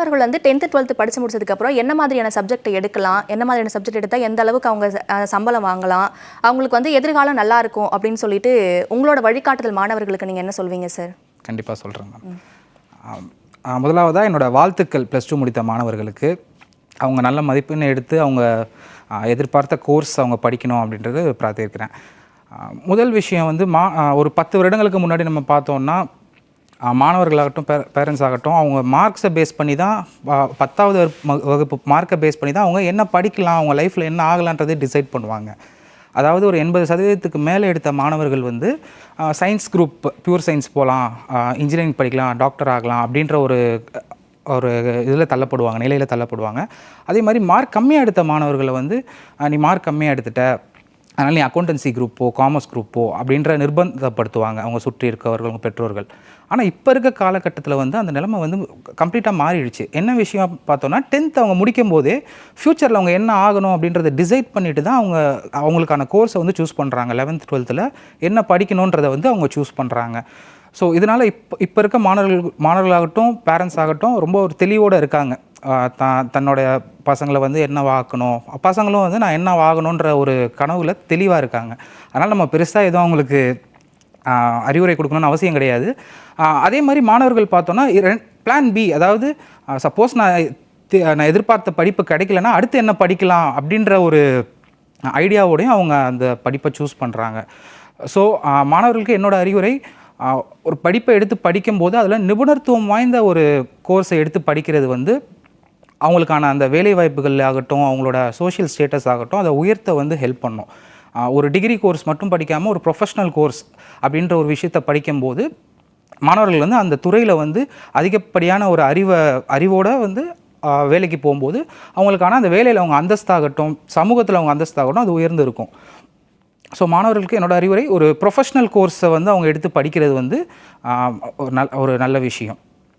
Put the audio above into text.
மாணவர்கள் வந்து 10th 12th படிச்சு முடிச்சதுக்கப்புறம் என்ன மாதிரியான சப்ஜெக்ட் எடுக்கலாம், என்ன மாதிரியான சப்ஜெக்ட் எடுத்தால் எந்த அளவுக்கு அவங்க சம்பளம் வாங்கலாம், அவங்களுக்கு வந்து எதிர்காலம் நல்லா இருக்கும் அப்படின்னு சொல்லிட்டு உங்களோட வழிகாட்டுதல் மாணவர்களுக்கு நீங்கள் என்ன சொல்வீங்க சார்? கண்டிப்பாக சொல்கிறேன் மேம். முதலாவதாக என்னோட வாழ்த்துக்கள் +2 முடித்த மாணவர்களுக்கு. அவங்க நல்ல மதிப்பெண் எடுத்து அவங்க எதிர்பார்த்த கோர்ஸ் அவங்க படிக்கணும் அப்படின்றது பிரார்த்திக்கிறேன். முதல் விஷயம் வந்து ஒரு 10 வருடங்களுக்கு முன்னாடி நம்ம பார்த்தோம்னா மாணவர்களாகட்டும் பேரண்ட்ஸ் ஆகட்டும் அவங்க மார்க்ஸை பேஸ் பண்ணி தான் 10வது வகுப்பு மார்க்கை பேஸ் பண்ணி தான் அவங்க என்ன படிக்கலாம், அவங்க லைஃப்பில் என்ன ஆகலான்றதை டிசைட் பண்ணுவாங்க. அதாவது ஒரு 80% மேலே எடுத்த மாணவர்கள் வந்து சயின்ஸ் குரூப், பியூர் சயின்ஸ் போகலாம், இன்ஜினியரிங் படிக்கலாம், டாக்டர் ஆகலாம் அப்படின்ற ஒரு இதில் தள்ளப்படுவாங்க, நிலையில் தள்ளப்படுவாங்க. அதே மாதிரி மார்க் கம்மியாக எடுத்த மாணவர்களை வந்து நீ மார்க் கம்மியாக எடுத்துட்ட, அதனால் நீ அக்கௌண்டன்சி குரூப்போ காமர்ஸ் குரூப்போ அப்படின்ற நிர்பந்தப்படுத்துவாங்க அவங்க சுற்றி இருக்கவர்கள், அவங்க பெற்றோர்கள். ஆனால் இப்போ இருக்க காலகட்டத்தில் வந்து அந்த நிலைமை வந்து கம்ப்ளீட்டாக மாறிடுச்சு. என்ன விஷயம் பார்த்தோன்னா 10th அவங்க முடிக்கும் போதே ஃப்யூச்சரில் அவங்க என்ன ஆகணும் அப்படின்றத டிசைட் பண்ணிட்டு தான் அவங்களுக்கான கோர்ஸை வந்து சூஸ் பண்ணுறாங்க. 11th 12th என்ன படிக்கணுன்றதை வந்து அவங்க சூஸ் பண்ணுறாங்க. ஸோ இதனால் இப்போ இருக்க மாணவர்களாகட்டும் பேரண்ட்ஸ் ஆகட்டும் ரொம்ப ஒரு தெளிவோடு இருக்காங்க. தன்னுடைய பசங்களை வந்து என்ன ஆக்கணும், பசங்களும் வந்து நான் என்ன ஆகணுன்ற ஒரு கனவுல தெளிவாக இருக்காங்க. அதனால் நம்ம பெருசாக எதுவும் அவங்களுக்கு அறிவுரை கொடுக்கணும்னு அவசியம் கிடையாது. அதே மாதிரி மாணவர்கள் பார்த்தோன்னா பிளான் பி, அதாவது சப்போஸ் நான் எதிர்பார்த்த படிப்பு கிடைக்கலன்னா அடுத்து என்ன படிக்கலாம் அப்படின்ற ஒரு ஐடியாவோடையும் அவங்க அந்த படிப்பை சூஸ் பண்ணுறாங்க. ஸோ மாணவர்களுக்கு என்னோட அறிவுரை, ஒரு படிப்பை எடுத்து படிக்கும்போது அதில் நிபுணத்துவம் வாய்ந்த ஒரு கோர்ஸை எடுத்து படிக்கிறது வந்து அவங்களுக்கான அந்த வேலைவாய்ப்புகள் ஆகட்டும், அவங்களோட சோஷியல் ஸ்டேட்டஸ் ஆகட்டும், அதை உயர்த்த வந்து ஹெல்ப் பண்ணும். ஒரு டிகிரி கோர்ஸ் மட்டும் படிக்காமல் ஒரு ப்ரொஃபஷ்னல் கோர்ஸ் அப்படின்ற ஒரு விஷயத்தை படிக்கும்போது மாணவர்கள் வந்து அந்த துறையில் வந்து அதிகப்படியான ஒரு அறிவோடு வந்து வேலைக்கு போகும்போது அவங்களுக்கான அந்த வேலையில் அவங்க அந்தஸ்தாகட்டும், சமூகத்தில் அவங்க அந்தஸ்தாகட்டும் அது உயர்ந்து இருக்கும். ஸோ மாணவர்களுக்கு என்னோடய அறிவுரை, ஒரு ப்ரொஃபஷ்னல் கோர்ஸை வந்து அவங்க எடுத்து படிக்கிறது வந்து ஒரு நல்ல விஷயம்.